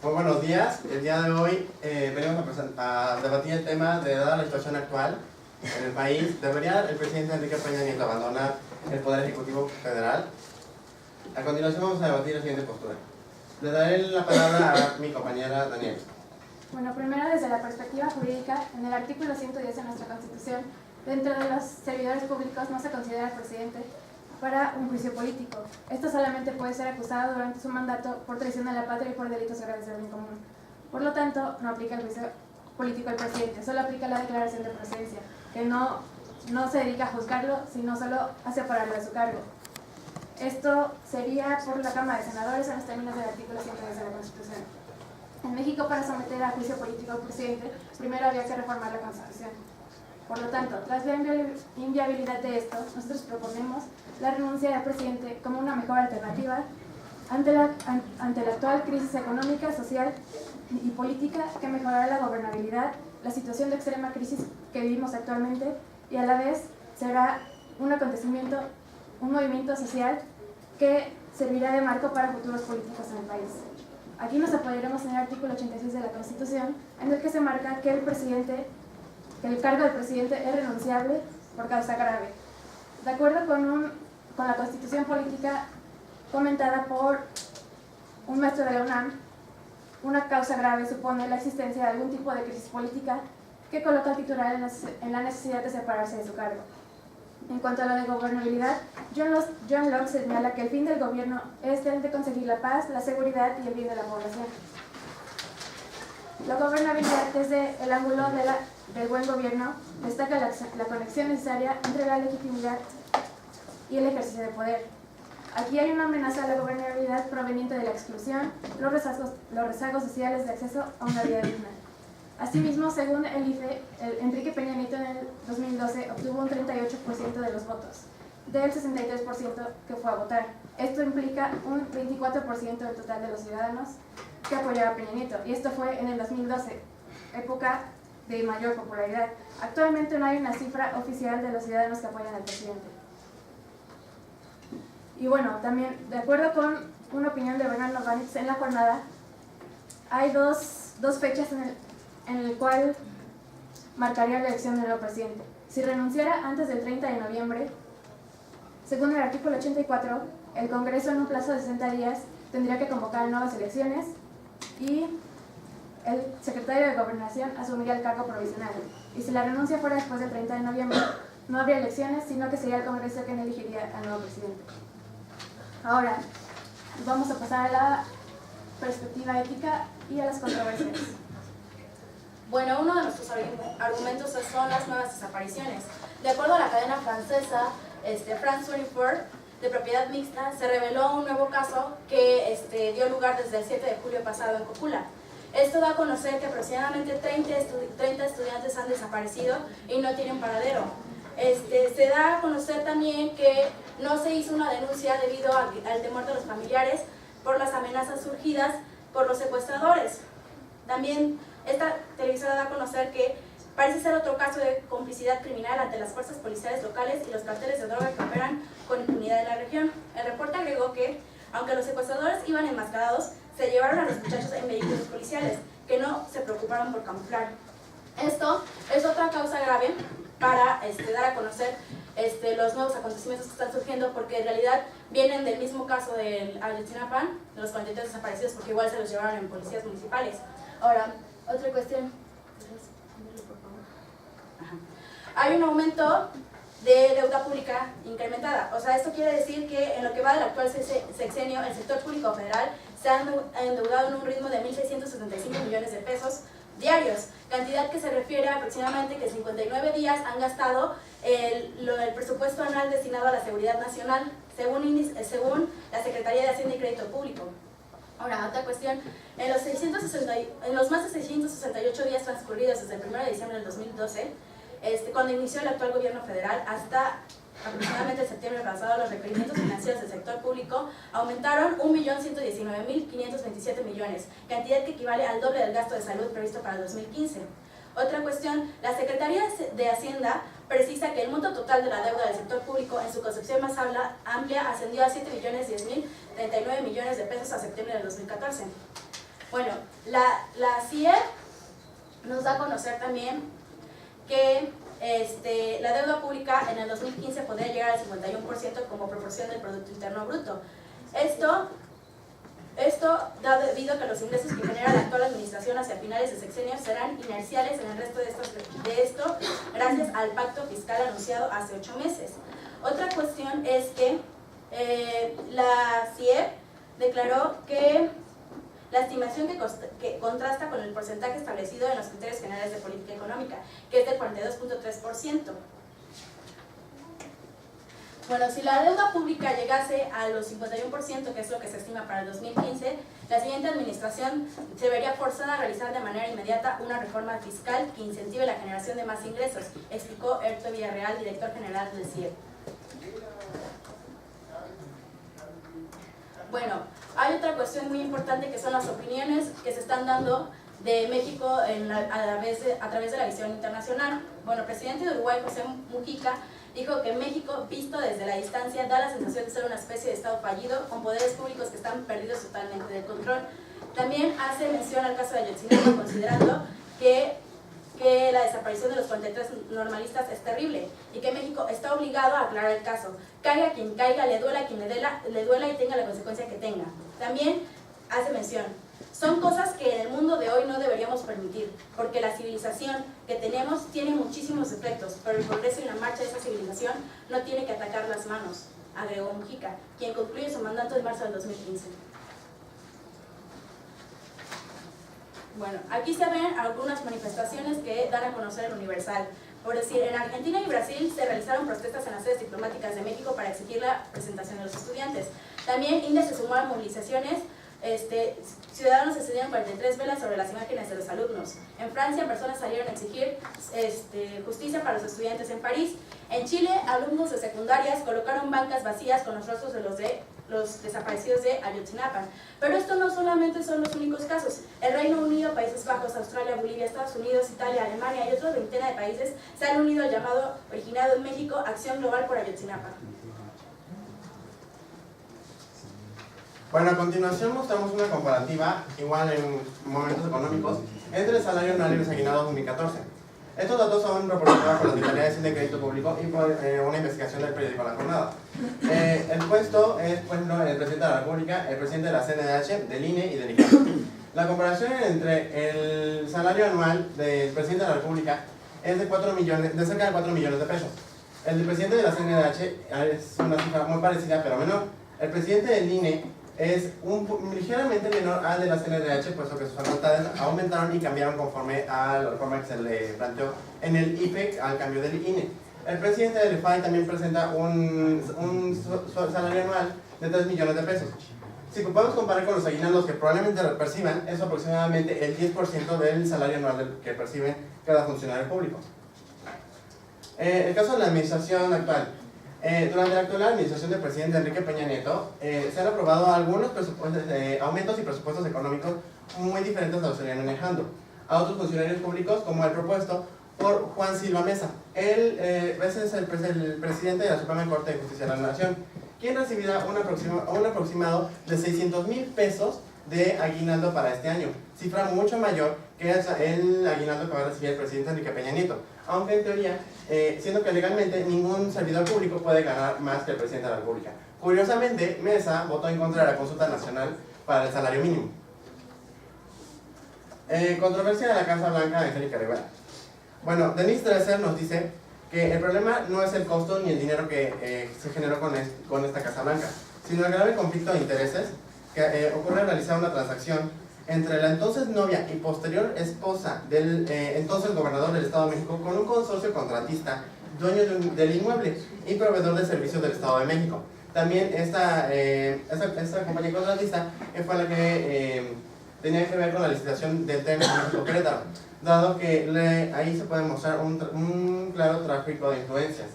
Muy buenos días. El día de hoy venimos a debatir el tema de, dada la situación actual en el país, ¿debería el presidente Enrique Peña Nieto abandonar el Poder Ejecutivo Federal? A continuación vamos a debatir la siguiente postura. Le daré la palabra a mi compañera Daniela. Bueno, primero desde la perspectiva jurídica, en el artículo 110 de nuestra Constitución, dentro de los servidores públicos no se considera presidente para un juicio político. Esto solamente puede ser acusado durante su mandato por traición a la patria y por delitos graves de orden común. Por lo tanto, no aplica el juicio político al presidente, solo aplica la declaración de procedencia, que no se dedica a juzgarlo, sino solo a separarlo de su cargo. Esto sería por la Cámara de Senadores en los términos del artículo 110 de la Constitución. En México, para someter a juicio político al presidente, primero había que reformar la Constitución. Por lo tanto, tras la inviabilidad de esto, nosotros proponemos la renuncia del presidente como una mejor alternativa ante la actual crisis económica, social y política que mejorará la gobernabilidad, la situación de extrema crisis que vivimos actualmente y a la vez será un acontecimiento, un movimiento social que servirá de marco para futuros políticos en el país. Aquí nos apoyaremos en el artículo 86 de la Constitución, en el que se marca que el cargo del presidente es renunciable por causa grave. De acuerdo con la Constitución política comentada por un maestro de la UNAM, una causa grave supone la existencia de algún tipo de crisis política que coloca al titular en la necesidad de separarse de su cargo. En cuanto a la de gobernabilidad, John Locke señala que el fin del gobierno es el de conseguir la paz, la seguridad y el bien de la población. La gobernabilidad, desde el ángulo del buen gobierno, destaca la conexión necesaria entre la legitimidad y el ejercicio de poder. Aquí hay una amenaza a la gobernabilidad proveniente de la exclusión, los rezagos sociales de acceso a una vida digna. Asimismo, según el IFE, Enrique Peña Nieto en el 2012 obtuvo un 38% de los votos, del 63% que fue a votar. Esto implica un 24% del total de los ciudadanos que apoyaba a Peña Nieto, y esto fue en el 2012, época de mayor popularidad. Actualmente no hay una cifra oficial de los ciudadanos que apoyan al presidente. Y bueno, también, de acuerdo con una opinión de Bernardo Banitz en la jornada, hay dos fechas en el cual marcaría la elección del nuevo presidente. Si renunciara antes del 30 de noviembre, según el artículo 84, el Congreso en un plazo de 60 días tendría que convocar nuevas elecciones y el secretario de Gobernación asumiría el cargo provisional. Y si la renuncia fuera después del 30 de noviembre, no habría elecciones, sino que sería el Congreso quien elegiría al nuevo presidente. Ahora, vamos a pasar a la perspectiva ética y a las controversias. Bueno, uno de nuestros argumentos son las nuevas desapariciones. De acuerdo a la cadena francesa France 24, de propiedad mixta, se reveló un nuevo caso que dio lugar desde el 7 de julio pasado en Cocula. Esto da a conocer que aproximadamente 30 estudiantes han desaparecido y no tienen paradero. Se da a conocer también que no se hizo una denuncia debido al temor de los familiares por las amenazas surgidas por los secuestradores. También esta televisora da a conocer que parece ser otro caso de complicidad criminal ante las fuerzas policiales locales y los carteles de droga que operan con impunidad en la región. El reporte agregó que, aunque los secuestradores iban enmascarados, se llevaron a los muchachos en vehículos policiales, que no se preocuparon por camuflar. Esto es otra causa grave para dar a conocer los nuevos acontecimientos que están surgiendo, porque en realidad vienen del mismo caso del Ayotzinapa, de los 43 desaparecidos, porque igual se los llevaron en policías municipales. Ahora, otra cuestión. Hay un aumento de deuda pública incrementada. O sea, esto quiere decir que en lo que va del actual sexenio, el sector público federal se ha endeudado en un ritmo de 1.675 millones de pesos diarios, cantidad que se refiere a aproximadamente que 59 días han gastado el presupuesto anual destinado a la seguridad nacional, según la Secretaría de Hacienda y Crédito Público. Ahora, otra cuestión, en los más de 668 días transcurridos desde el 1 de diciembre del 2012, cuando inició el actual gobierno federal, hasta aproximadamente septiembre pasado, los requerimientos financieros del sector público aumentaron 1.119.527 millones, cantidad que equivale al doble del gasto de salud previsto para el 2015. Otra cuestión, la Secretaría de Hacienda precisa que el monto total de la deuda del sector público en su concepción más amplia ascendió a 7.010.039 millones de pesos a septiembre del 2014. Bueno, la CIEP nos da a conocer también que la deuda pública en el 2015 podría llegar al 51% como proporción del Producto Interno Bruto. Esto da debido a que los ingresos que genera la actual administración hacia finales de sexenio serán inerciales en el resto de esto gracias al pacto fiscal anunciado hace 8 meses. Otra cuestión es que la CIEP declaró que la estimación que contrasta con el porcentaje establecido en los criterios generales de política económica, que es del 42.3%. Bueno, si la deuda pública llegase a los 51%, que es lo que se estima para el 2015, la siguiente administración se vería forzada a realizar de manera inmediata una reforma fiscal que incentive la generación de más ingresos, explicó Erto Villarreal, director general del CIEP. Bueno, hay otra cuestión muy importante que son las opiniones que se están dando de México a través de la visión internacional. Bueno, el presidente de Uruguay, José Mujica, dijo que México, visto desde la distancia, da la sensación de ser una especie de Estado fallido, con poderes públicos que están perdidos totalmente del control. También hace mención al caso de Ayotzinapa, considerando que la desaparición de los 43 normalistas es terrible y que México está obligado a aclarar el caso. Caiga quien caiga, le duela a quien le duela y tenga la consecuencia que tenga. También hace mención: son cosas que en el mundo de hoy no deberíamos permitir, porque la civilización que tenemos tiene muchísimos efectos, pero el progreso y la marcha de esa civilización no tiene que atacar las manos, agregó Mujica, quien concluye su mandato en marzo del 2015. Bueno, aquí se ven algunas manifestaciones que dan a conocer el Universal. Por decir, en Argentina y Brasil se realizaron protestas en las sedes diplomáticas de México para exigir la presentación de los estudiantes. También India se sumó a movilizaciones. Ciudadanos encendieron 43 velas sobre las imágenes de los alumnos. En Francia, personas salieron a exigir justicia para los estudiantes en París. En Chile, alumnos de secundarias colocaron bancas vacías con los rostros de los desaparecidos de Ayotzinapa. Pero esto no solamente son los únicos casos. El Reino Unido, Países Bajos, Australia, Bolivia, Estados Unidos, Italia, Alemania y otra veintena de países se han unido al llamado originado en México Acción Global por Ayotzinapa. Bueno, a continuación mostramos una comparativa, igual en momentos económicos, entre el salario anual y los aguinaldos 2014. Estos datos son proporcionados por las Secretarías de Crédito Público y por una investigación del periódico La Jornada. El puesto es, por ejemplo, el presidente de la República, el presidente de la CNDH, del INE y del INE. La comparación entre el salario anual del presidente de la República es de cerca de 4 millones de pesos. El del presidente de la CNDH es una cifra muy parecida, pero menor. El presidente del INE es ligeramente menor al de la CNDH, puesto que sus facultades aumentaron y cambiaron conforme a la reforma que se le planteó en el IPEC al cambio del INE. El presidente del IFAI también presenta un salario anual de 3 millones de pesos. Si podemos comparar con los aguinaldos que probablemente perciban, es aproximadamente el 10% del salario anual que percibe cada funcionario público. El caso de la administración actual. Durante la actual administración del presidente Enrique Peña Nieto, se han aprobado algunos aumentos y presupuestos económicos muy diferentes a los que se venían manejando a otros funcionarios públicos, como el propuesto por Juan Silva Mesa. Él es el presidente de la Suprema Corte de Justicia de la Nación, quien recibirá un aproximado de 600,000 pesos de aguinaldo para este año, cifra mucho mayor que el aguinaldo que va a recibir el presidente Enrique Peña Nieto, aunque en teoría, siendo que legalmente ningún servidor público puede ganar más que el presidente de la República. Curiosamente, Mesa votó en contra de la consulta nacional para el salario mínimo. Controversia de la Casa Blanca de Angélica Rivera. Bueno, Denise Dresser nos dice que el problema no es el costo ni el dinero que se generó con esta Casa Blanca, sino el grave conflicto de intereses que ocurre al realizar una transacción entre la entonces novia y posterior esposa del entonces gobernador del Estado de México con un consorcio contratista, dueño del inmueble y proveedor de servicios del Estado de México. También esta compañía contratista fue la que tenía que ver con la licitación del tren México-Querétaro, dado que ahí se puede mostrar un claro tráfico de influencias.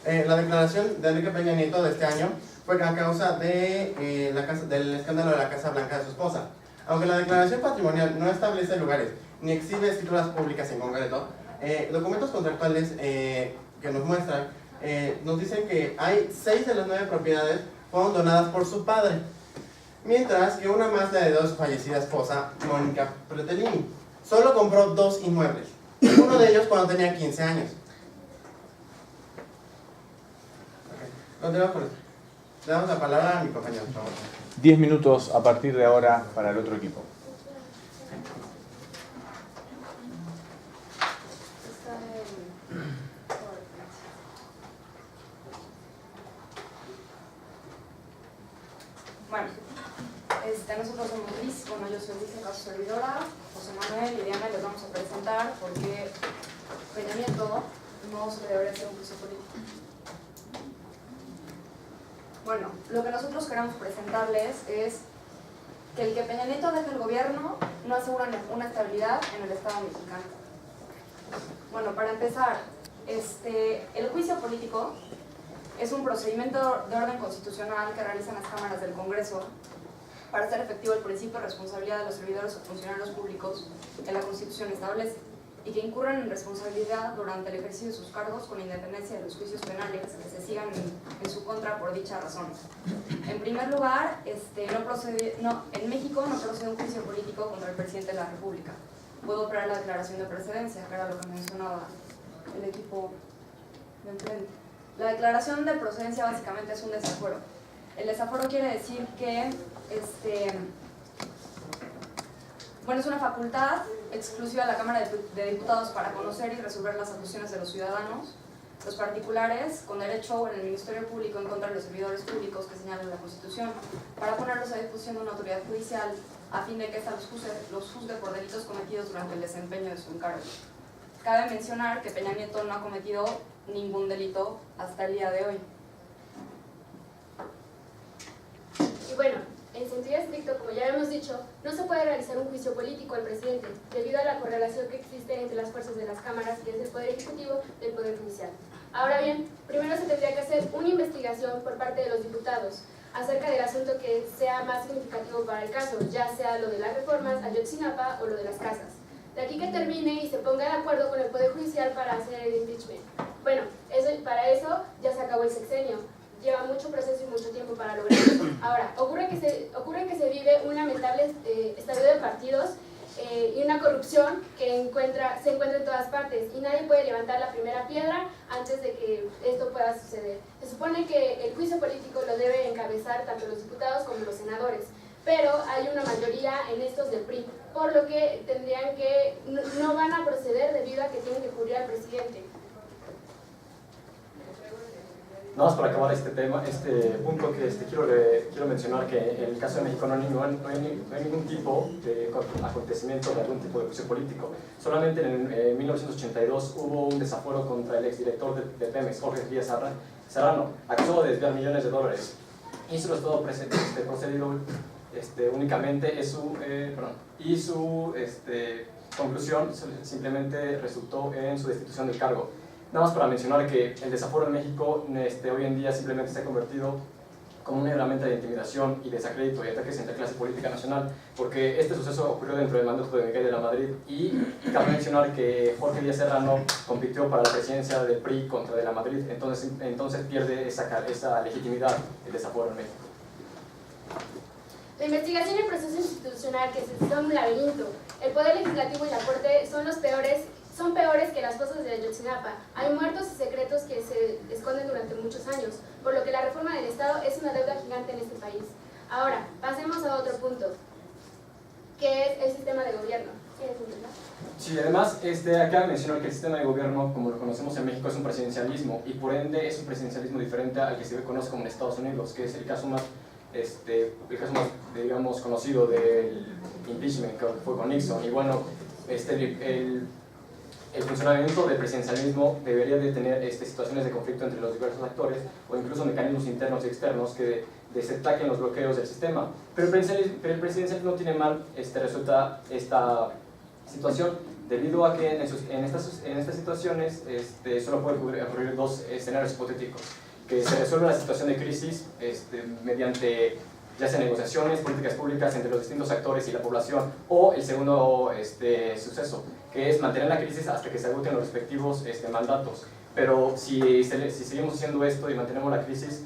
La declaración de Enrique Peña Nieto de este año fue a causa del escándalo de la Casa Blanca de su esposa. Aunque la declaración patrimonial no establece lugares ni exhibe escrituras públicas en concreto, documentos contractuales que nos muestran nos dicen que hay 6 de las 9 propiedades fueron donadas por su padre. mientras que una Mazda de 2 su fallecida esposa, Mónica Pretellini, solo compró 2 inmuebles, uno de ellos cuando tenía 15 años. Continuamos con esto. Le damos la palabra a mi compañero, por favor. 10 minutos a partir de ahora para el otro equipo. Bueno, nosotros somos Liz, bueno, yo soy Liz, su servidora, José Manuel y Diana, les vamos a presentar por qué Peña Nieto no se debería hacer un juicio político. Bueno, lo que nosotros queremos presentarles es que el que Peña Nieto deje el gobierno no asegura una estabilidad en el Estado mexicano. Bueno, para empezar, el juicio político es un procedimiento de orden constitucional que realizan las cámaras del Congreso para hacer efectivo el principio de responsabilidad de los servidores o funcionarios públicos que la Constitución establece y que incurran en responsabilidad durante el ejercicio de sus cargos con independencia de los juicios penales que se sigan en su contra por dicha razón. En primer lugar, en México no procede un juicio político contra el presidente de la República. Puedo operar la declaración de precedencia, que era lo que mencionaba el equipo de enfrente. La declaración de procedencia básicamente es un desafuero. El desafuero quiere decir que es una facultad exclusiva de la Cámara de Diputados para conocer y resolver las acusaciones de los ciudadanos, los particulares, con derecho o en el Ministerio Público en contra de los servidores públicos que señala la Constitución, para ponerlos a disposición de una autoridad judicial a fin de que ésta los juzgue por delitos cometidos durante el desempeño de su encargo. Cabe mencionar que Peña Nieto no ha cometido ningún delito hasta el día de hoy. Y bueno, en sentido estricto, como ya hemos dicho, no se puede realizar un juicio político al presidente, debido a la correlación que existe entre las fuerzas de las cámaras, que es el Poder Ejecutivo, del Poder Judicial. Ahora bien, primero se tendría que hacer una investigación por parte de los diputados acerca del asunto que sea más significativo para el caso, ya sea lo de las reformas a Ayotzinapa o lo de las casas. De aquí que termine y se ponga de acuerdo con el Poder Judicial para hacer el impeachment. Bueno, para eso ya se acabó el sexenio. Lleva mucho proceso y mucho tiempo para lograr eso. Ahora, ocurre que se vive un lamentable estallido de partidos y una corrupción que se encuentra en todas partes y nadie puede levantar la primera piedra antes de que esto pueda suceder. Se supone que el juicio político lo deben encabezar tanto los diputados como los senadores, pero hay una mayoría en estos del PRI, por lo que no van a proceder debido a que tienen que cubrir al presidente. Nada más para acabar este punto que quiero mencionar que en el caso de México no hay ningún tipo de acontecimiento de algún tipo de juicio político. Solamente en 1982 hubo un desafuero contra el exdirector de Pemex, Jorge Díaz Serrano, acusado de desviar millones de dólares. Y eso es todo procedido únicamente, y su conclusión simplemente resultó en su destitución del cargo. Nada más para mencionar que el desafuero en México hoy en día simplemente se ha convertido como una herramienta de intimidación y desacrédito y ataques entre clase política nacional, porque este suceso ocurrió dentro del mandato de Miguel de la Madrid y cabe mencionar que Jorge Díaz Serrano compitió para la presidencia del PRI contra de la Madrid, entonces pierde esa legitimidad el desafuero en México. La investigación y el proceso institucional que son un laberinto. El Poder Legislativo y la Corte son peores que las cosas de Ayotzinapa. Hay muertos y secretos que se esconden durante muchos años, por lo que la reforma del Estado es una deuda gigante en este país. Ahora, pasemos a otro punto, que es el sistema de gobierno. ¿Quieres empezar? Sí, además, acá mencionar que el sistema de gobierno, como lo conocemos en México, es un presidencialismo, y por ende es un presidencialismo diferente al que se conoce como en Estados Unidos, que es el caso más digamos, conocido del impeachment, que fue con Nixon. Y bueno, el funcionamiento del presidencialismo debería de tener situaciones de conflicto entre los diversos actores o incluso mecanismos internos y externos que desataquen los bloqueos del sistema. Pero el presidencialismo no tiene mal resulta esta situación, debido a que en estas situaciones solo pueden ocurrir dos escenarios hipotéticos: que se resuelva la situación de crisis mediante ya sea negociaciones, políticas públicas entre los distintos actores y la población, o el segundo suceso, que es mantener la crisis hasta que se agoten los respectivos mandatos. Pero si seguimos haciendo esto y mantenemos la crisis,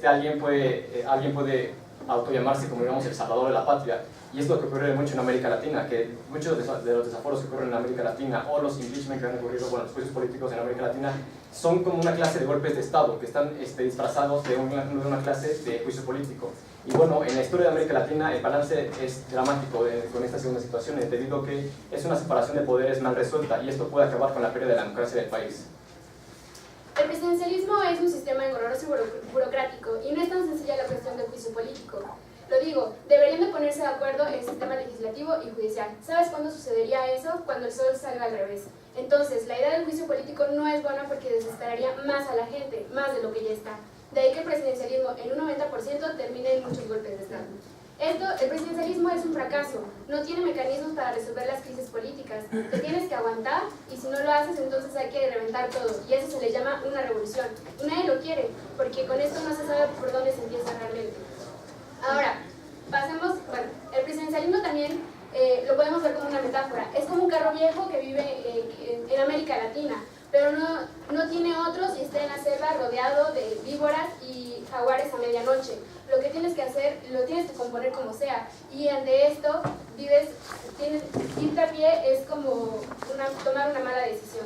alguien puede autollamarse como, digamos, el salvador de la patria. Y es lo que ocurre mucho en América Latina, que muchos de los desaforos que ocurren en América Latina o los impeachment que han ocurrido, bueno, los juicios políticos en América Latina, son como una clase de golpes de Estado que están disfrazados de una clase de juicio político. Y bueno, en la historia de América Latina el balance es dramático con esta segunda situación, debido a que es una separación de poderes mal resuelta y esto puede acabar con la pérdida de la democracia del país. El presidencialismo es un sistema engorroso y burocrático y no es tan sencilla la cuestión del juicio político. Lo digo, deberían de ponerse de acuerdo el sistema legislativo y judicial. ¿Sabes cuándo sucedería eso? Cuando el sol salga al revés. Entonces, la idea del juicio político no es buena porque desesperaría más a la gente, más de lo que ya está. De ahí que el presidencialismo en un 90% termine en muchos golpes de Estado. El presidencialismo es un fracaso, no tiene mecanismos para resolver las crisis políticas, te tienes que aguantar y si no lo haces entonces hay que reventar todo y eso se le llama una revolución y nadie lo quiere porque con esto no se sabe por dónde se empieza realmente. Ahora, pasemos, bueno, el presidencialismo también lo podemos ver como una metáfora, es como un carro viejo que vive en América Latina, pero no tiene otros y está en la selva rodeado de víboras y jaguares a medianoche. Lo que tienes que hacer, lo tienes que componer como sea, y ante esto, irte a pie es como tomar una mala decisión.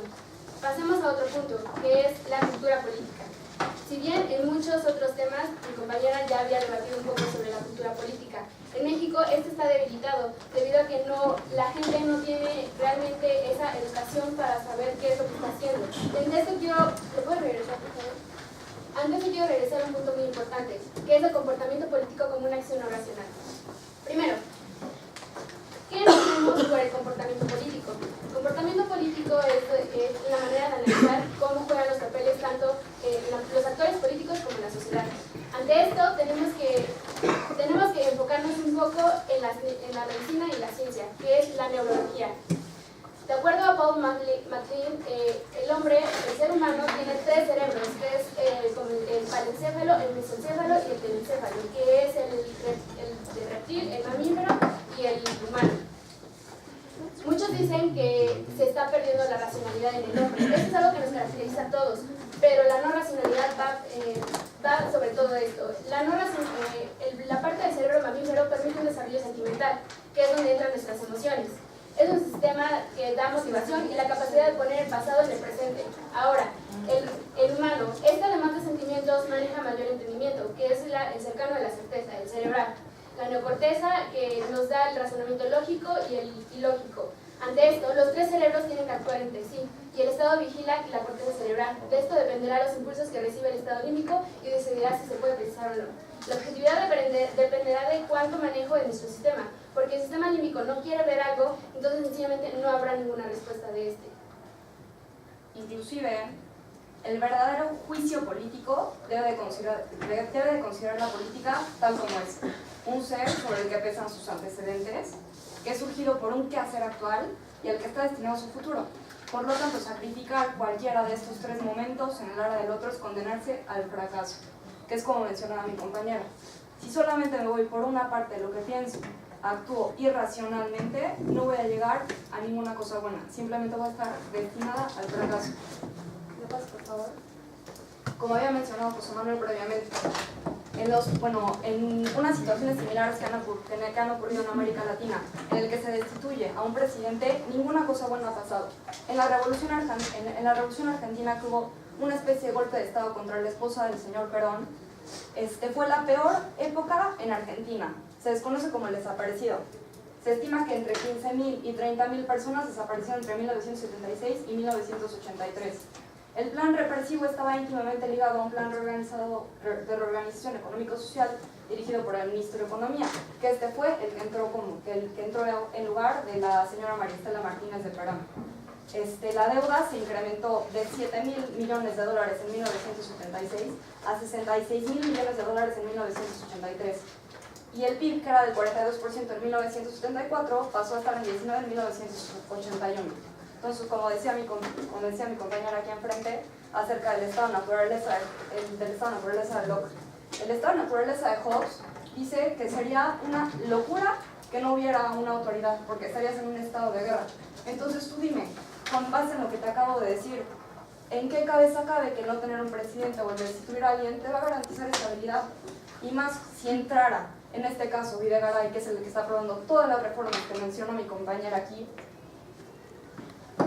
Pasemos a otro punto, que es la cultura política. Si bien en muchos otros temas, mi compañera ya había debatido un poco sobre la cultura política, en México este está debilitado, debido a que la gente no tiene realmente esa educación para saber qué es lo que está haciendo. Ante esto ¿le puedo regresar, por favor? Antes yo quiero regresar a un punto muy importante, que es el comportamiento político como una acción no racional. Primero, ¿qué entendemos por el comportamiento político? El comportamiento político es la manera de analizar cómo juegan los papeles tanto los actores políticos como la sociedad. Ante esto tenemos que enfocarnos un poco en la medicina y la ciencia, que es la neurología. De acuerdo a Paul MacLean, el ser humano tiene 3 cerebros, que es como el palencéfalo, el mesencéfalo y el telencéfalo, que es el reptil, el mamífero y el humano. Muchos dicen que se está perdiendo la racionalidad en el hombre. Eso es algo que nos caracteriza a todos, pero la no racionalidad va sobre todo esto. La parte del cerebro mamífero permite un desarrollo sentimental, que es donde entran nuestras emociones. Es un sistema que da motivación y la capacidad de poner el pasado en el presente. Ahora, el humano, además de sentimientos, maneja mayor entendimiento, que es el cercano a la certeza, el cerebral. La neocorteza, que nos da el razonamiento lógico y el ilógico. Ante esto, los 3 cerebros tienen que actuar entre sí, y el Estado vigila la corteza cerebral. De esto dependerá los impulsos que recibe el Estado límbico y decidirá si se puede precisar o no. La objetividad dependerá de cuánto manejo de nuestro sistema, porque el sistema límbico no quiere ver algo, entonces sencillamente no habrá ninguna respuesta de este. Inclusive, el verdadero juicio político debe de considerar la política tal como es. Un ser sobre el que pesan sus antecedentes, que es surgido por un quehacer actual y al que está destinado su futuro. Por lo tanto, sacrificar cualquiera de estos 3 momentos en el área del otro es condenarse al fracaso, que es como mencionaba mi compañera. Si solamente me voy por una parte de lo que pienso, actúo irracionalmente, no voy a llegar a ninguna cosa buena, simplemente voy a estar destinada al fracaso. ¿Me pasas, por favor? Como había mencionado José Manuel previamente, en unas situaciones similares que han ocurrido en América Latina, en el que se destituye a un presidente, ninguna cosa buena ha pasado. En la Revolución Argentina, que hubo una especie de golpe de Estado contra la esposa del señor Perón, fue la peor época en Argentina. Se desconoce como el desaparecido. Se estima que entre 15.000 y 30.000 personas desaparecieron entre 1976 y 1983. El plan represivo estaba íntimamente ligado a un plan de reorganización económico-social dirigido por el ministro de Economía, que fue el que entró en lugar de la señora María Estela Martínez de Perón. La deuda se incrementó de $7.000 millones en 1976 a $66.000 millones en 1983. Y el PIB, que era del 42% en 1974, pasó a estar en 19% en 1981. Entonces, como decía mi compañera aquí enfrente, acerca del estado de naturaleza de Locke. El estado de naturaleza de Hobbes dice que sería una locura que no hubiera una autoridad, porque estarías en un estado de guerra. Entonces tú dime, con base en lo que te acabo de decir, ¿en qué cabeza cabe que no tener un presidente o el destituir a alguien te va a garantizar estabilidad? Y más si entrara en este caso Videgaray, que es el que está aprobando todas las reformas que mencionó mi compañera aquí,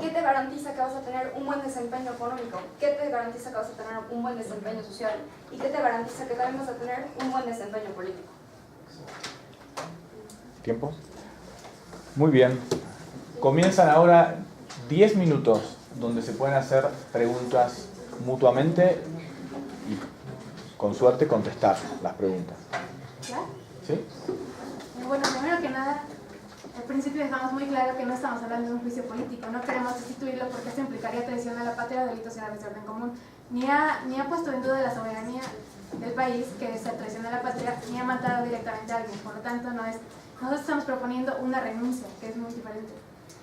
¿qué te garantiza que vas a tener un buen desempeño económico? ¿Qué te garantiza que vas a tener un buen desempeño social? ¿Y qué te garantiza que también vas a tener un buen desempeño político? ¿Tiempo? Muy bien. Comienzan ahora 10 minutos donde se pueden hacer preguntas mutuamente y, con suerte, contestar las preguntas. ¿Ya? ¿Sí? Bueno, primero que nada, al principio dejamos muy claro que no estamos hablando de un juicio político, no queremos destituirlo porque esto implicaría traición a la patria o delitos graves de orden común, ni ha puesto en duda la soberanía del país, que es la traición a la patria, ni ha matado directamente a alguien. Por lo tanto, nosotros estamos proponiendo una renuncia, que es muy diferente.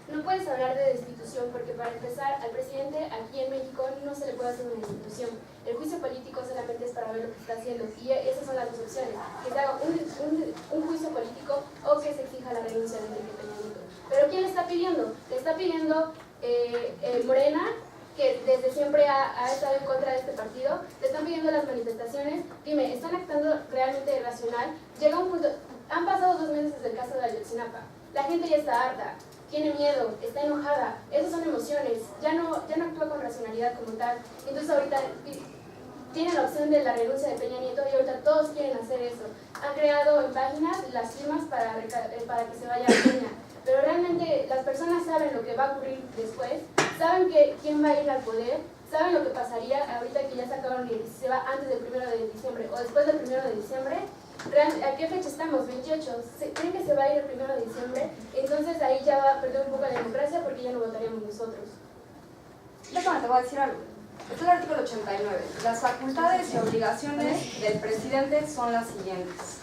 No puedes hablar de destitución porque, para empezar, al presidente aquí en México no se le puede hacer una destitución. El juicio político solamente es para ver lo que está haciendo, y esas son las dos opciones: que se haga un juicio político o que se exija la renuncia de Enrique Peña Nieto. ¿Pero quién le está pidiendo? Le está pidiendo Morena, que desde siempre ha estado en contra de este partido. Le están pidiendo las manifestaciones. Dime, ¿están actuando realmente racional? Llega un punto, han pasado 2 meses desde el caso de Ayotzinapa, la gente ya está harta, tiene miedo, está enojada, esas son emociones, ya no actúa con racionalidad como tal. Entonces ahorita tiene la opción de la renuncia de Peña Nieto y ahorita todos quieren hacer eso. Han creado en páginas las firmas para que se vaya a Peña, pero realmente las personas saben lo que va a ocurrir después, saben quién va a ir al poder, saben lo que pasaría ahorita que ya se acabaron y se va antes del 1 de diciembre o después del 1 de diciembre. ¿A qué fecha estamos? 28. ¿Creen que se va a ir el 1 de diciembre? Entonces ahí ya va a perder un poco la democracia porque ya no votaríamos nosotros. Déjame, te voy a decir algo. Este es el artículo 89. Las facultades y obligaciones del presidente son las siguientes.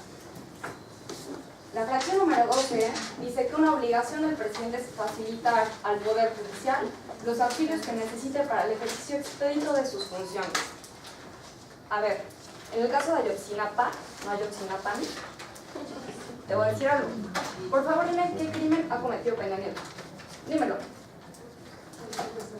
La fracción número 12 dice que una obligación del presidente es facilitar al Poder Judicial los auxilios que necesite para el ejercicio expedito de sus funciones. A ver, en el caso de Ayotzinapa, no Ayotzinapán, te voy a decir algo. Por favor, dime qué crimen ha cometido Peña Nieto. Dímelo.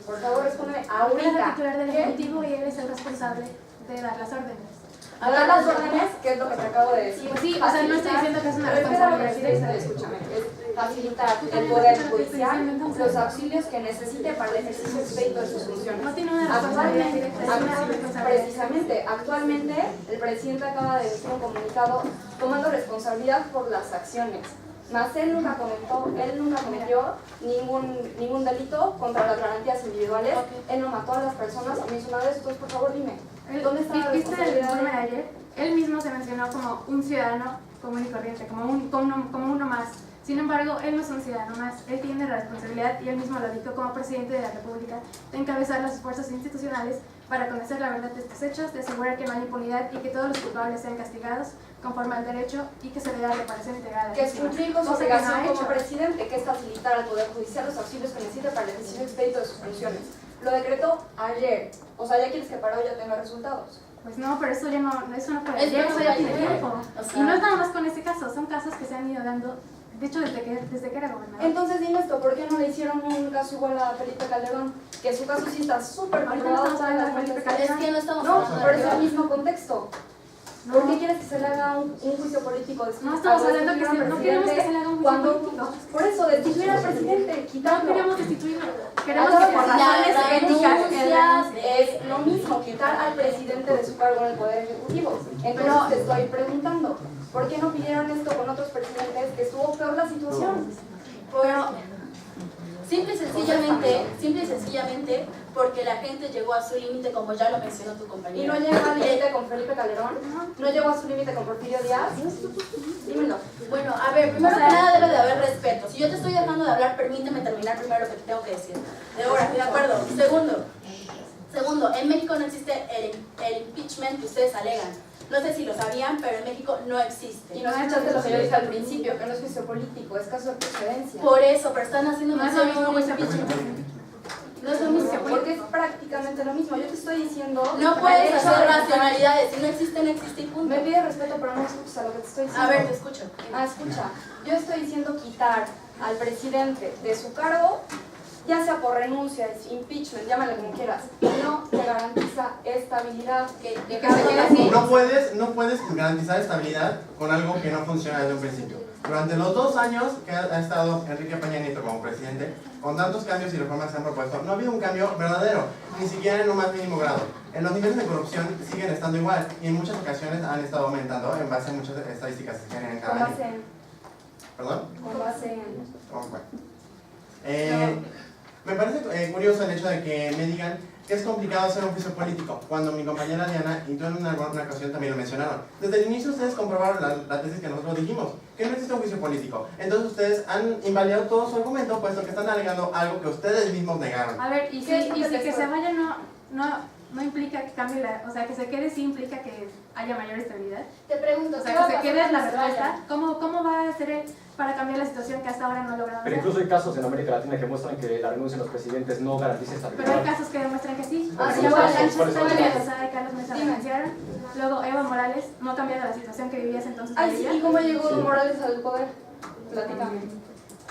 Por favor, respóndeme Él es el ahorita. titular del ¿Qué? Ejecutivo y él es el responsable de dar las órdenes. A dar las órdenes, que es lo que te acabo de decir. Pues sí, o sea, no estoy diciendo que es una Pero espera lo que responsabilidad estoy diciendo, directa. escúchame. Es facilitar el Poder Judicial los auxilios que necesite para el ejercicio expedito de sus funciones. No tiene una responsabilidad directa, es una responsabilidad. Precisamente, actualmente el presidente acaba de emitir un comunicado tomando responsabilidad por las acciones. Mas él nunca cometió ningún delito contra las garantías individuales. Él no mató a las personas, no hizo nada de eso. Entonces, por favor, dime, ¿dónde está la ¿Viste el responsabilidad? informe de ayer? Él mismo se mencionó como un ciudadano común y corriente, como uno más. Sin embargo, él no es un ciudadano más. Él tiene la responsabilidad, y él mismo lo dijo como presidente de la República, de encabezar los esfuerzos institucionales para conocer la verdad de estos hechos, de asegurar que no hay impunidad y que todos los culpables sean castigados conforme al derecho y que se le da reparación integral. Que es cumplir con su Cosa que no obligación ha como hecho. presidente, que es facilitar al Poder Judicial los auxilios que necesite para el ejercicio expedito de sus funciones. Lo decretó ayer. O sea, ¿ya quieres que para hoy ya tenga resultados? Pues no, pero eso no fue Es ayer, eso ya tiene ayer. tiempo. O sea, Y no es nada más con este caso, son casos que se han ido dando, de hecho, desde que era gobernador. Entonces dime esto, ¿por qué no le hicieron un caso igual a Felipe Calderón? Que su caso sí está súper Ahorita no comprobado. estamos hablando de Felipe Calderón. Es que no estamos No, hablando pero de es el eso. mismo contexto. No. ¿Por qué quieres que se le haga un juicio político después? No estamos hablando que no queremos que se le haga un juicio cuando, político. Por eso, destituir al presidente, No quitarlo. queremos destituirlo, queremos Acaba que por de razones la éticas renuncia Es lo mismo, quitar al presidente de su cargo en el Poder Ejecutivo. Entonces Pero- te estoy preguntando, ¿por qué no pidieron esto con otros presidentes que estuvo peor la situación? Pero simple y sencillamente porque la gente llegó a su límite, como ya lo mencionó tu ¿Y compañero. no llegó al límite con Felipe Calderón? ¿No llegó a su límite con Porfirio Díaz? Dímelo. Bueno, a ver, primero que nada debe de haber respeto. Si yo te estoy dejando de hablar, permíteme terminar primero lo que te tengo que decir. De acuerdo. Segundo, en México no existe el impeachment que ustedes alegan. No sé si lo sabían, pero en México no existe. Y no escuchaste lo que yo dije al principio, que no es juicio político, es caso de procedencia. Por eso, pero están haciendo No es lo mención a mismo un juicio impeachment. político. No es lo mismo. Porque es prácticamente lo mismo. Yo te estoy diciendo... No el puedes hecho hacer de- racionalidades. Si no existe, no existe y punto. Me pide respeto, pero no escuchas a lo que te estoy diciendo. A ver, te escucho. Escucha, yo estoy diciendo quitar al presidente de su cargo ya sea por renuncia, impeachment, llámale como quieras, no te garantiza estabilidad. Que se quede así. No puedes garantizar estabilidad con algo que no funciona desde un principio. Durante los 2 años que ha estado Enrique Peña Nieto como presidente, con tantos cambios y reformas que se han propuesto, no ha habido un cambio verdadero, ni siquiera en un más mínimo grado. En los niveles de corrupción siguen estando igual y en muchas ocasiones han estado aumentando en base a muchas estadísticas que se generan Con cada año. base en... ¿Perdón? Con base en... ¿Cómo fue? Me parece curioso el hecho de que me digan que es complicado hacer un juicio político, cuando mi compañera Diana y tú en una ocasión también lo mencionaron. Desde el inicio ustedes comprobaron la tesis que nosotros dijimos, que no existe un juicio político. Entonces ustedes han invalidado todo su argumento, puesto que están alegando algo que ustedes mismos negaron. A ver, y si ¿Qué es que eso? se vaya no implica que cambie o sea, que se quede sí implica que haya mayor estabilidad. Te pregunto, O ¿qué sea, va a que se pasar quede es la cuando se vaya? respuesta. ¿Cómo va a hacer él para cambiar la situación que hasta ahora no ha logrado Pero hacer? incluso hay casos en América Latina que muestran que la renuncia de los presidentes no garantiza Pero hay estabilidad. casos que demuestran que sí. Ah, Por sí, ejemplo, ¿cuáles? Sánchez, ¿Cuáles son? Julio Posada y Carlos Mesa Dime. renunciaron. Luego Evo Morales no ha cambiado la situación que vivías entonces. Ay, sí, Bolivia, ¿y cómo llegó Sí. Morales al poder? Platícame.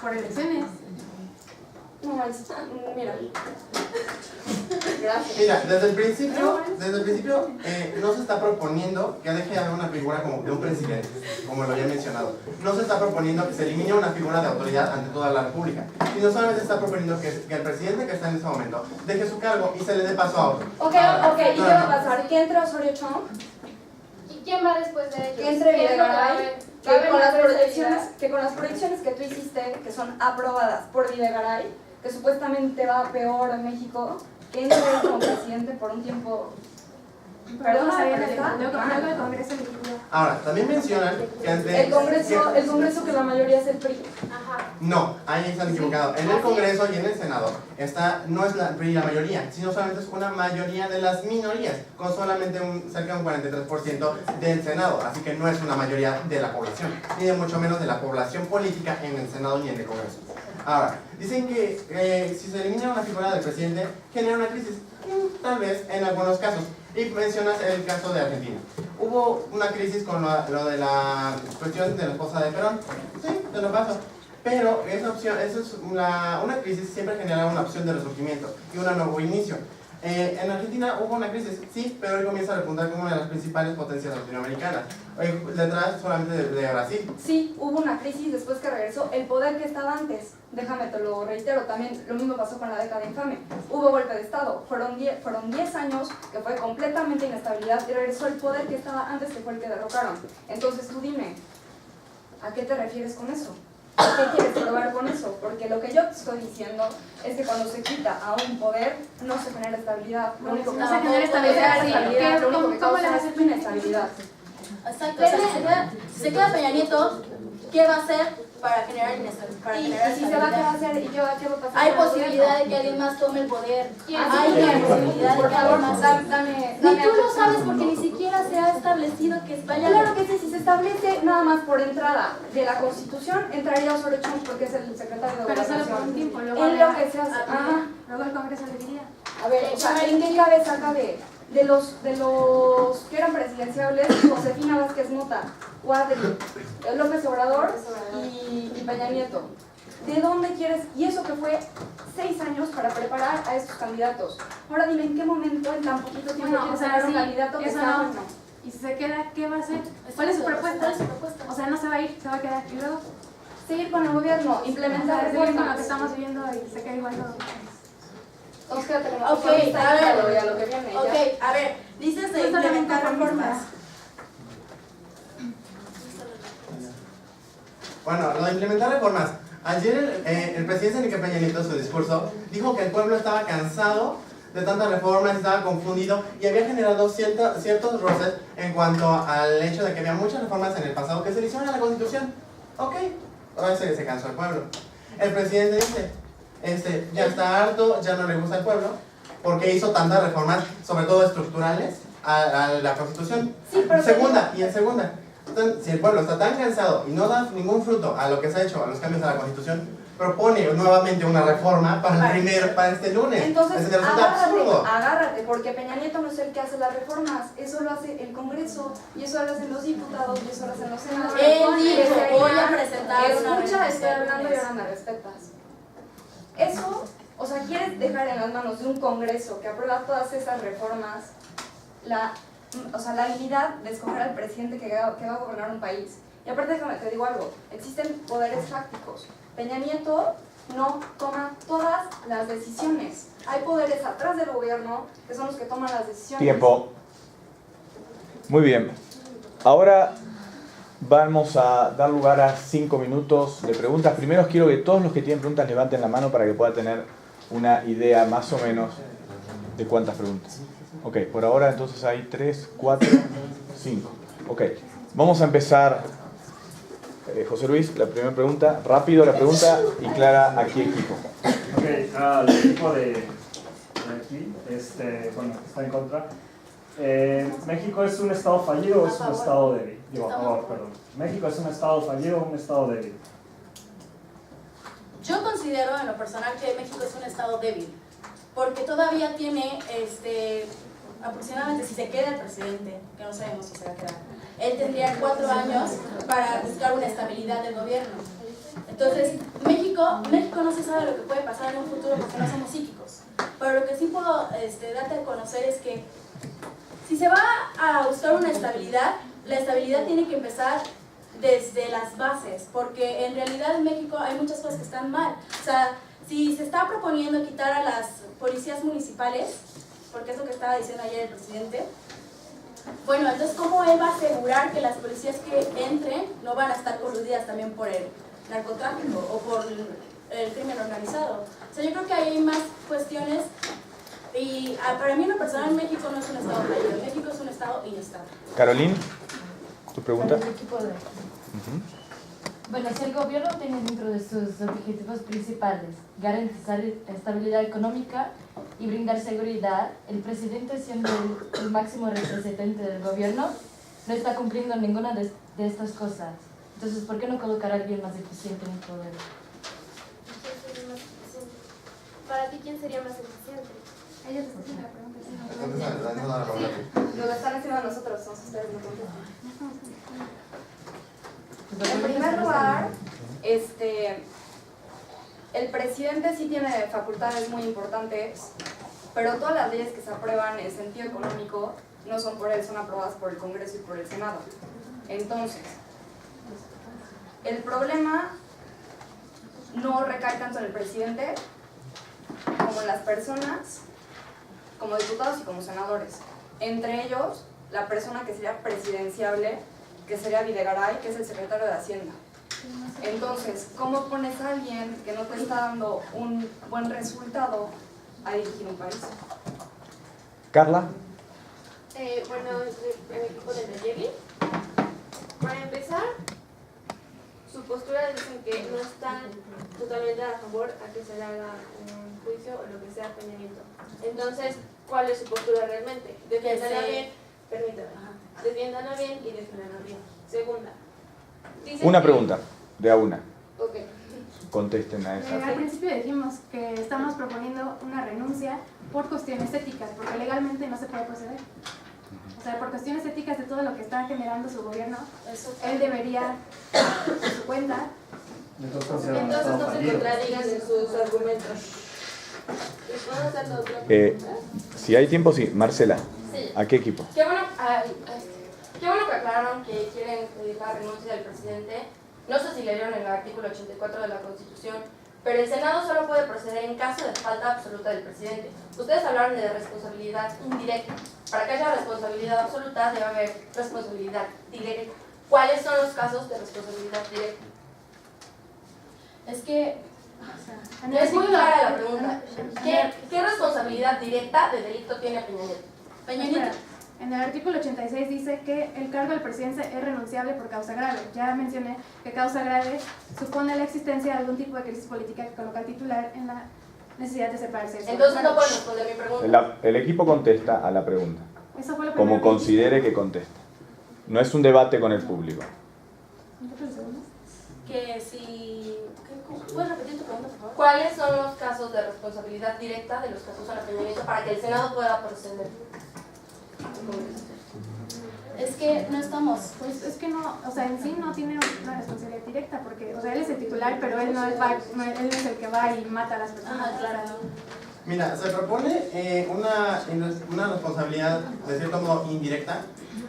por elecciones. No, mira. Gracias. Mira, desde el principio no se está proponiendo que deje de haber una figura como de un presidente, como lo había mencionado. No se está proponiendo que se elimine una figura de autoridad ante toda la república, sino solamente se está proponiendo que el presidente que está en ese momento deje su cargo y se le dé paso a otro. Ok, Ahora, ok, ¿y qué va a pasar? ¿Que entre Osorio Chong? ¿Y quién va después de ellos? Que entre ¿Qué es lo que va a Videgaray, haber? ¿Va a que haber con, las más proyecciones, estabilidad? que con las proyecciones que tú hiciste, que son aprobadas por Videgaray, que supuestamente va peor en México, que entre él como presidente por un tiempo. Pero luego ¿Perdón? el Congreso elegiría. Ahora, también mencionan que ante... El Congreso que la mayoría es el PRI. Ajá. No, ahí están equivocados. En el Congreso y en el Senado no es la mayoría, sino solamente es una mayoría de las minorías, con solamente cerca de un 43% del Senado. Así que no es una mayoría de la población, ni de mucho menos de la población política en el Senado ni en el Congreso. Ahora, dicen que si se elimina una figura del presidente, genera una crisis. Tal vez, en algunos casos. Y mencionas el caso de Argentina. Hubo una crisis con lo de la cuestión de la esposa de Perón. Sí, te lo paso. Pero esa opción, una crisis siempre genera una opción de resurgimiento y un nuevo inicio. En Argentina hubo una crisis, sí, pero hoy comienza a repuntar como una de las principales potencias latinoamericanas. Detrás solamente de Brasil. Sí, hubo una crisis después que regresó el poder que estaba antes. Déjame, te lo reitero, también lo mismo pasó con la década infame. Hubo golpe de Estado, fueron 10 años que fue completamente inestabilidad y regresó el poder que estaba antes, que fue el que derrocaron. Entonces tú dime, ¿a qué te refieres con eso? ¿Qué quieres probar con eso? Porque lo que yo te estoy diciendo es que cuando se quita a un poder no se genera estabilidad. Lo único que No se genera estabilidad, sí. lo único que ¿Cómo le causa vas a es hacer inestabilidad. Exacto, o sea, si se queda Peña Nieto, ¿qué va a hacer para generar inestabilidad? Y si se va, ¿qué va a hacer? ¿Y qué va a pasar? Hay con el posibilidad gobierno? de que alguien más tome el poder. ¿Quién? Hay posibilidad de Por que favor, alguien más. dame Ni tú lo sabes porque ni siquiera se ha establecido que vaya. Claro que sí, si se establece nada más por entrada de la Constitución, entraría Osorio Chong porque es el secretario de Pero solo por un Gobernación. tiempo. Luego, En lo que se hace. Ah, Ajá. luego el Congreso elegiría. A ver, o sea, ¿en qué cabeza cabe? De los que eran presidenciables, Josefina Vázquez Mota, Cuadri, López Obrador y Peña Nieto. ¿De dónde quieres? Y eso que fue 6 años para preparar a estos candidatos. Ahora dime, ¿en qué momento en tan poquito tiempo Bueno, quieres o sea, sacar un sí, candidato que eso sea no. bueno? Y si se queda, ¿qué va a hacer? ¿Cuál es su propuesta? ¿Cuál es su propuesta? O sea, no se va a ir, se va a quedar. Y luego, Seguir con el gobierno, o sea, implementar seguir con lo que reformas. estamos viviendo y se queda igual todo. Entonces quédate con la Ok, propuesta a y ver. a lo que viene. ya. Ok, a ver, dices de No solamente implementar reformas. reformas. Bueno, lo de implementar reformas. Ayer el presidente Enrique Peña Nieto en su discurso dijo que el pueblo estaba cansado de tantas reformas, estaba confundido y había generado ciertos roces en cuanto al hecho de que había muchas reformas en el pasado que se le hicieron a la Constitución. Ok, ahora se cansó el pueblo. El presidente dice, ya está harto, ya no le gusta el pueblo, porque hizo tantas reformas, sobre todo estructurales, a la Constitución. Sí, pero Segunda, entonces, si el pueblo está tan cansado y no da ningún fruto a lo que se ha hecho, a los cambios a la Constitución, propone nuevamente una reforma para este lunes. Entonces, Es que resulta absurdo. agárrate, porque Peña Nieto no es el que hace las reformas, eso lo hace el Congreso, y eso lo hacen los diputados, y eso lo hacen los senadores. Él dijo, Desde voy a allá, presentar una escucha, estoy reforma. hablando y ahora me respetas. Eso O sea, ¿quieres dejar en las manos de un Congreso que aprueba todas esas reformas la habilidad de escoger al presidente que va a gobernar un país? Y aparte, déjame te digo algo, existen poderes fácticos. Peña Nieto no toma todas las decisiones. Hay poderes atrás del gobierno que son los que toman las decisiones. Tiempo. Muy bien. Ahora vamos a dar lugar a 5 minutos de preguntas. Primero quiero que todos los que tienen preguntas levanten la mano para que pueda tener una idea más o menos de cuántas preguntas. Ok, por ahora entonces hay 3, 4, 5. Ok, vamos a empezar. José Luis, la primera pregunta. Rápido la pregunta y clara a qué equipo. Ok, el equipo de aquí, bueno, está en contra. ¿México es un estado fallido o es un estado débil? Digo, a favor, perdón. ¿México es un estado fallido o un estado débil? Yo considero en lo personal que México es un estado débil, porque todavía tiene aproximadamente, si se queda el presidente, que no sabemos si se va a quedar, él tendría 4 años para buscar una estabilidad del gobierno. Entonces, México no se sabe lo que puede pasar en un futuro porque no somos psíquicos. Pero lo que sí puedo darte a conocer es que si se va a buscar una estabilidad, la estabilidad tiene que empezar desde las bases, porque en realidad en México hay muchas cosas que están mal. O sea, si se está proponiendo quitar a las policías municipales, porque es lo que estaba diciendo ayer el presidente, bueno, entonces ¿cómo él va a asegurar que las policías que entren no van a estar coludidas también por el narcotráfico o por el crimen organizado? O sea, yo creo que ahí hay más cuestiones y para mí en lo personal México no es un estado fallido, México es un estado inestable. Carolina, tu pregunta. Bueno, si el gobierno tiene dentro de sus objetivos principales garantizar estabilidad económica y brindar seguridad, el presidente, siendo el máximo representante del gobierno, no está cumpliendo ninguna de estas cosas. Entonces, ¿por qué no colocar a alguien más eficiente en el poder? Para ti, ¿quién sería más eficiente? Ellos les hacen la pregunta. Lo están haciendo a nosotros, son ustedes, no contestan. En primer lugar, el presidente sí tiene facultades muy importantes, pero todas las leyes que se aprueban en sentido económico no son por él, son aprobadas por el Congreso y por el Senado. Entonces, el problema no recae tanto en el presidente como en las personas, como diputados y como senadores. Entre ellos, la persona que sería presidenciable, que sería Videgaray, que es el secretario de Hacienda. Entonces, ¿cómo pones a alguien que no te está dando un buen resultado a dirigir un país? Carla. Bueno, el equipo de Nayeli. Para empezar, su postura dicen que no están totalmente a favor a que se le haga un juicio o lo que sea a Peña Nieto. Entonces, ¿cuál es su postura realmente? Defiéndanla bien, permítame, defiéndanla bien y defiéndanla bien. Segunda. Una pregunta, de a una. Ok. Contesten a esa. Al principio dijimos que estamos proponiendo una renuncia por cuestiones éticas, porque legalmente no se puede proceder. O sea, por cuestiones éticas de todo lo que está generando su gobierno, él debería, por su cuenta. Entonces no se contradigan en sus argumentos. ¿Puedo hacer la otra pregunta? Si hay tiempo, sí. Marcela, Sí. ¿a qué equipo? Qué bueno que aclararon que quieren pedir la renuncia del presidente. No sé si leyeron el artículo 84 de la Constitución, pero el Senado solo puede proceder en caso de falta absoluta del presidente. Ustedes hablaron de responsabilidad indirecta. Para que haya responsabilidad absoluta debe haber responsabilidad directa. ¿Cuáles son los casos de responsabilidad directa? Es que No es muy clara la pregunta. ¿Qué responsabilidad directa de delito tiene Peña Nieto? Peña Nieto. En el artículo 86 dice que el cargo del presidente es renunciable por causa grave. Ya mencioné que causa grave supone la existencia de algún tipo de crisis política que coloca al titular en la necesidad de separarse. Entonces no pueden responder mi pregunta. El equipo contesta a la pregunta, Eso fue lo como primero que considere que contesta. No es un debate con el público. Que si... ¿Puedes repetir tu pregunta, por favor? ¿Cuáles son los casos de responsabilidad directa de los que acusan a Peña Nieto para que el Senado pueda proceder? Es que no estamos. Pues es que no, o sea, en sí no tiene una responsabilidad directa, porque, o sea, él es el titular, pero él no es, él es el que va y mata a las personas. Ah, claro. Mira, se propone una responsabilidad de cierto modo indirecta,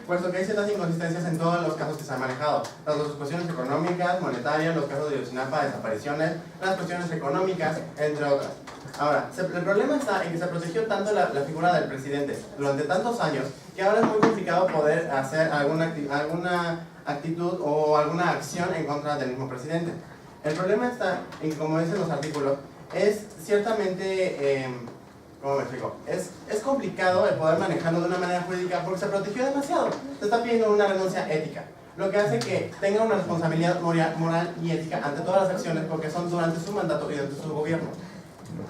puesto que hay ciertas inconsistencias en todos los casos que se han manejado. Las cuestiones económicas, monetarias, los casos de Ayotzinapa, desapariciones, las cuestiones económicas, entre otras. Ahora, el problema está en que se protegió tanto la figura del presidente durante tantos años que ahora es muy complicado poder hacer alguna actitud o alguna acción en contra del mismo presidente. El problema está en que, como dicen los artículos, es ciertamente, ¿cómo me explico? Es complicado el poder manejarlo de una manera jurídica porque se protegió demasiado. Se está pidiendo una renuncia ética, lo que hace que tenga una responsabilidad moral y ética ante todas las acciones porque son durante su mandato y durante su gobierno.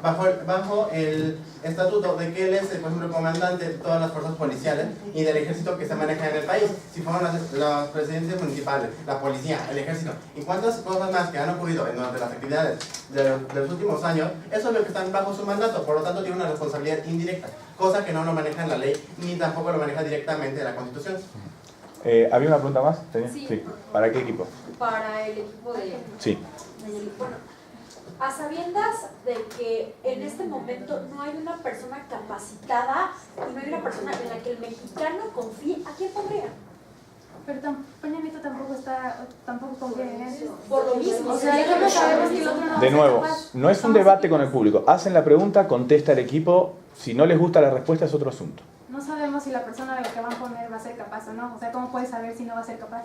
Bajo el estatuto de que él es, por ejemplo, el comandante de todas las fuerzas policiales y del ejército que se maneja en el país. Si fueron las presidencias municipales, la policía, el ejército y cuántas cosas más que han ocurrido durante las actividades de los últimos años, eso es lo que están bajo su mandato, por lo tanto tiene una responsabilidad indirecta, cosa que no lo maneja en la ley ni tampoco lo maneja directamente la Constitución. ¿Había una pregunta más? Sí. ¿Para qué equipo? Para el equipo de... Sí. Bueno, a sabiendas de que en este momento no hay una persona capacitada y no hay una persona en la que el mexicano confíe, ¿a quién pondría? Pero Peña Nieto tampoco confía en eso. Por lo mismo. O sea, ¿cómo sabemos que el otro no va a De ser nuevo, capaz? no es un debate con el público. Hacen la pregunta, contesta el equipo. Si no les gusta la respuesta es otro asunto. No sabemos si la persona a la que van a poner va a ser capaz o no. O sea, ¿cómo puedes saber si no va a ser capaz?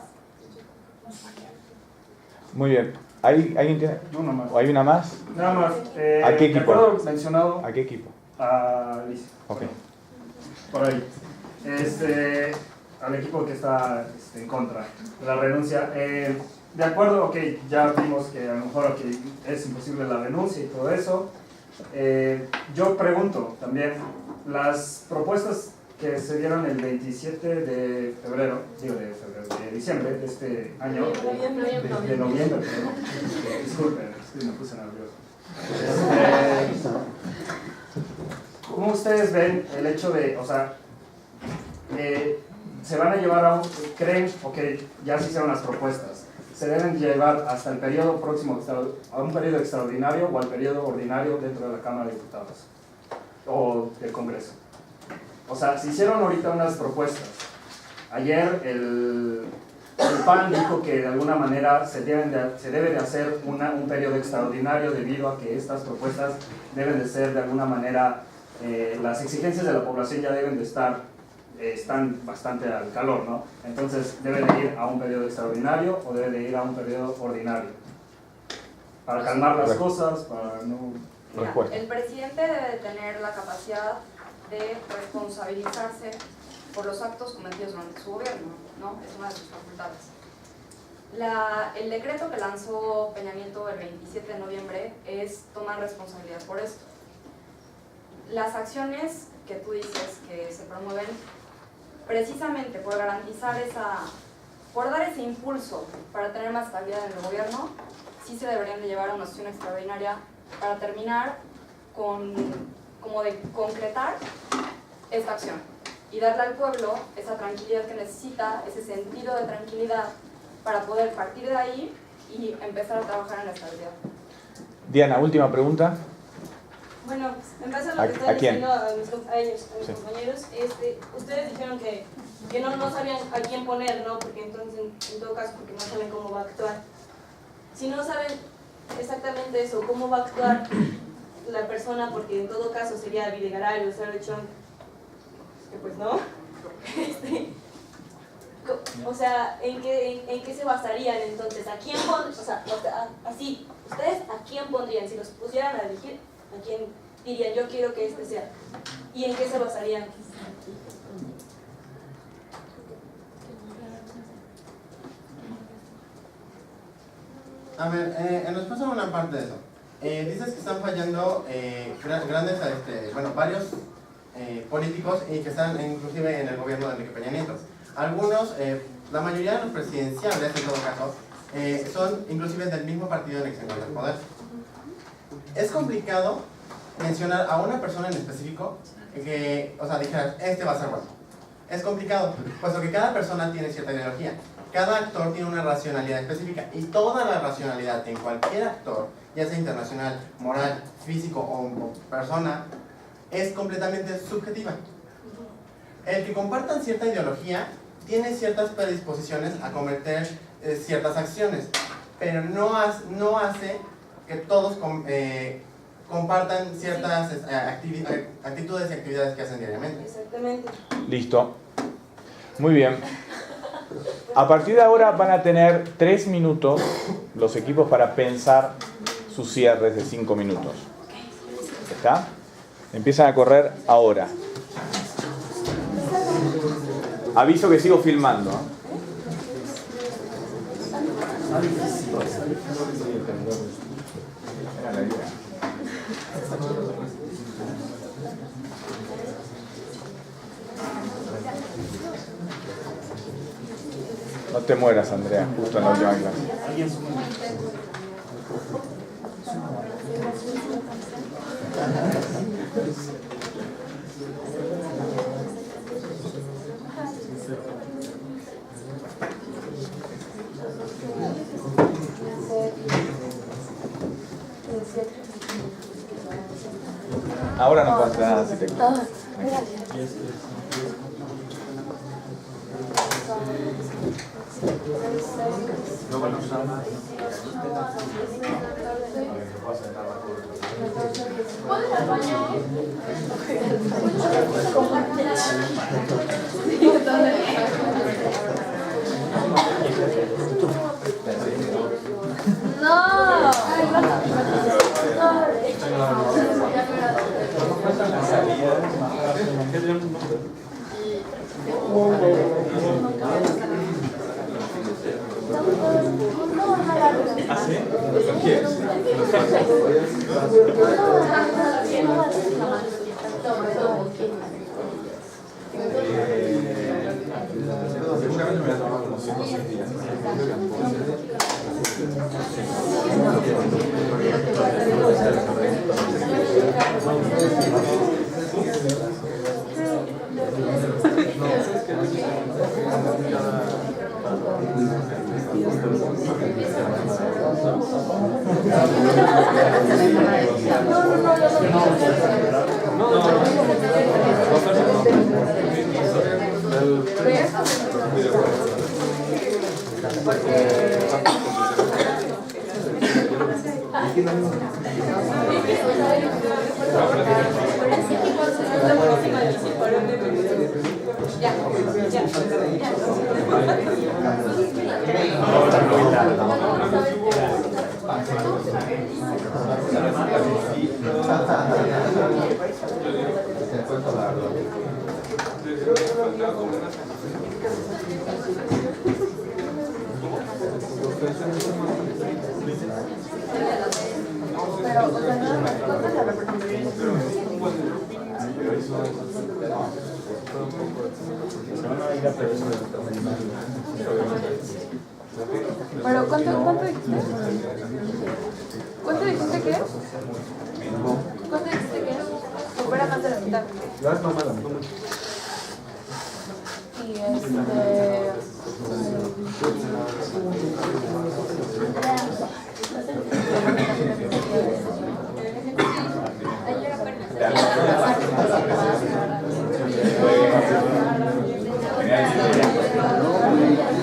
Muy bien. ¿Alguien tiene? Uno más. ¿O hay una más? Nada más. ¿A qué equipo? De acuerdo lo mencionado ¿A qué equipo? a Liz. Ok. Por ahí. Al equipo que está en contra de la renuncia. De acuerdo, ok, ya vimos que a lo mejor es imposible la renuncia y todo eso. Yo pregunto también, las propuestas que se dieron el 27 de febrero, de diciembre de este año, de noviembre, perdón. Disculpen, es que me puse nervioso. ¿Cómo ustedes ven el hecho de, o sea, se van a llevar creen, ok, ya se hicieron las propuestas, se deben llevar hasta el periodo próximo, a un periodo extraordinario o al periodo ordinario dentro de la Cámara de Diputados o del Congreso? O sea, se hicieron ahorita unas propuestas. Ayer el PAN dijo que de alguna manera se debe de hacer un periodo extraordinario debido a que estas propuestas deben de ser de alguna manera, las exigencias de la población ya deben de están bastante al calor, ¿no? Entonces, ¿debe de ir a un periodo extraordinario o debe de ir a un periodo ordinario? Para calmar las cosas, para no... Mira, el presidente debe de tener la capacidad de responsabilizarse por los actos cometidos durante su gobierno, ¿no? Es una de sus facultades. El decreto que lanzó Peña Nieto el 27 de noviembre es tomar responsabilidad por esto. Las acciones que tú dices que se promueven precisamente por garantizar por dar ese impulso para tener más estabilidad en el gobierno, sí se deberían de llevar a una sesión extraordinaria para terminar como de concretar esta acción y darle al pueblo esa tranquilidad que necesita, ese sentido de tranquilidad para poder partir de ahí y empezar a trabajar en la estabilidad. Diana, última pregunta. Bueno, en base a lo que están quién? diciendo a mis compañeros, ustedes dijeron que no sabían a quién poner, ¿no? Porque entonces, en todo caso, porque no saben cómo va a actuar. Si no saben exactamente eso, cómo va a actuar la persona, porque en todo caso sería Videgaray o Sara Chong, que pues no. O sea, ¿en qué se basarían entonces? ¿A quién pondrían? O sea, así, ¿ustedes a quién pondrían? Si los pusieran a elegir, ¿a quién dirían yo quiero que este sea? ¿Y en qué se basarían? A ver, en respuesta a una parte de eso, dices que están fallando varios políticos y que están inclusive en el gobierno de Enrique Peña Nieto. Algunos, la mayoría de los presidenciales en todo caso, son inclusive del mismo partido en el que se encuentra el poder. Es complicado mencionar a una persona en específico que, o sea, dijeras, este va a ser bueno. Es complicado, puesto que cada persona tiene cierta ideología. Cada actor tiene una racionalidad específica y toda la racionalidad en cualquier actor, ya sea internacional, moral, físico o persona, es completamente subjetiva. El que compartan cierta ideología tiene ciertas predisposiciones a cometer ciertas acciones, pero no hace que todos compartan ciertas actitudes y actividades que hacen diariamente. Exactamente. Listo. Muy bien. A partir de ahora van a tener 3 minutos los equipos para pensar sus cierres de 5 minutos. ¿Está? Empiezan a correr ahora. Aviso que sigo filmando. Era la idea. No te mueras, Andrea, justo en la última clase. Ahora no pasa nada si te gusta. ¿Puedo ir al baño? ¿Ah, sí? ¿Lo quieres? Seguramente me voy a tomar como 5 o 6 días. Pero ¿cuánto dijiste? ¿Cuánto dijiste que es? ¿Cuánto dijiste que es? Supera más de la mitad.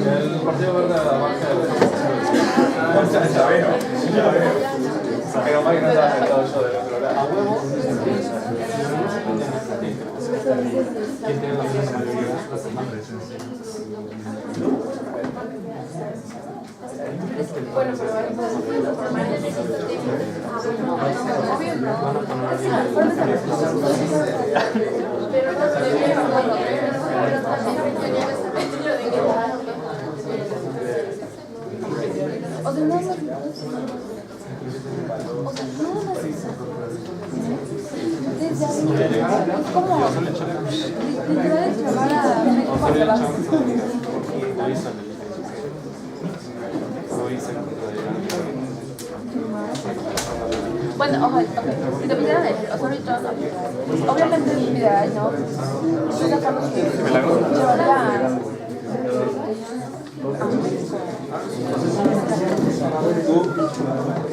El Partido Verde a la marca de ya veo. Pero más que no estaba sentado yo del otro lado. ¿A huevo? ¿Quién tiene la misma mayoría? Bueno, pero ahí podemos formar el obvio no. Es la forma de la pero no se debe o sea, nada más. Desde ahí es como literal es llamar a México a trabajar. Bueno, ojo, si te pudiera decir, o sea, ahorita, obviamente es ideal, ¿no? Si sacamos que llevaría...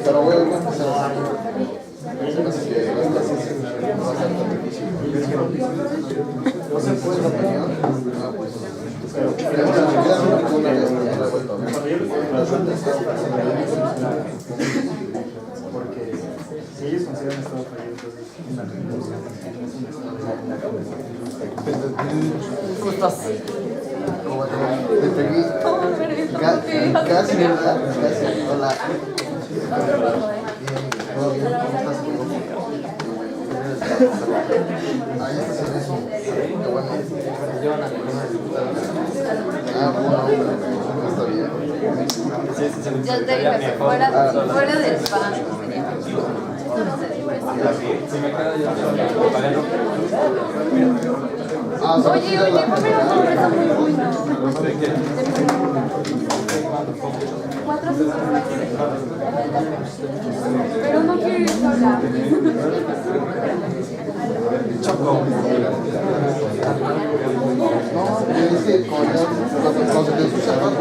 Pero voy a empezar. No se puede porque si ellos consideran estado fallido, entonces justo así. Como te pegué. Casi, ¿verdad? Casi. Hola. ¿Todo bien? ¿Cómo estás? Ahí estás en eso. Qué bueno. Ah, bueno, está bien. Yo te digo, fuera del pan sería Oye, ponme un nombre muy bueno. 4 pero no quiero ir sola. No, es que cuando te escuchas más,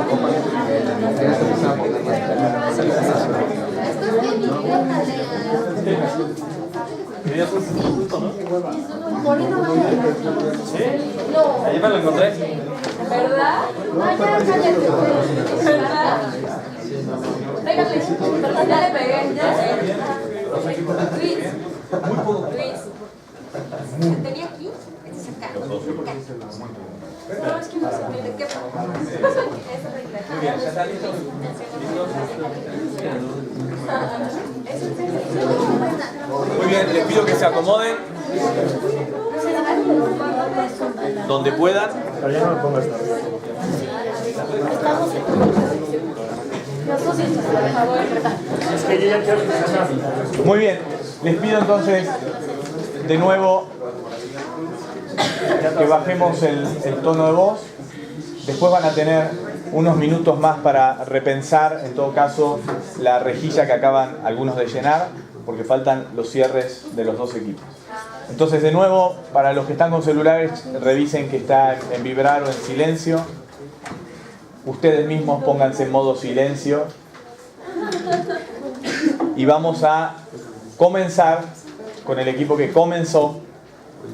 tienes que empezar a poner ¿Querías un punto, no? ¿Sí? No. Ahí me lo encontré. ¿Verdad? Ah, ya, cállate. ¿Verdad? Pégale. Ya le pegué, ya le pegué. Luis. ¿Tenía aquí? Este es acá. No, es que no se me quepa. Muy bien, ¿ya está listo? Muy bien, les pido que se acomoden donde puedan. Pero ya no me pongas tarde. Es que yo ya quiero empezar. Muy bien, les pido entonces de nuevo que bajemos el tono de voz. Después van a tener unos minutos más para repensar, en todo caso, la rejilla que acaban algunos de llenar, porque faltan los cierres de los dos equipos. Entonces, de nuevo, para los que están con celulares, revisen que está en vibrar o en silencio. Ustedes mismos pónganse en modo silencio. Y vamos a comenzar con el equipo que comenzó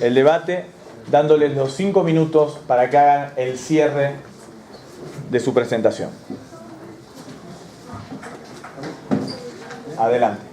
el debate, dándoles los 5 minutos para que hagan el cierre de su presentación. Adelante.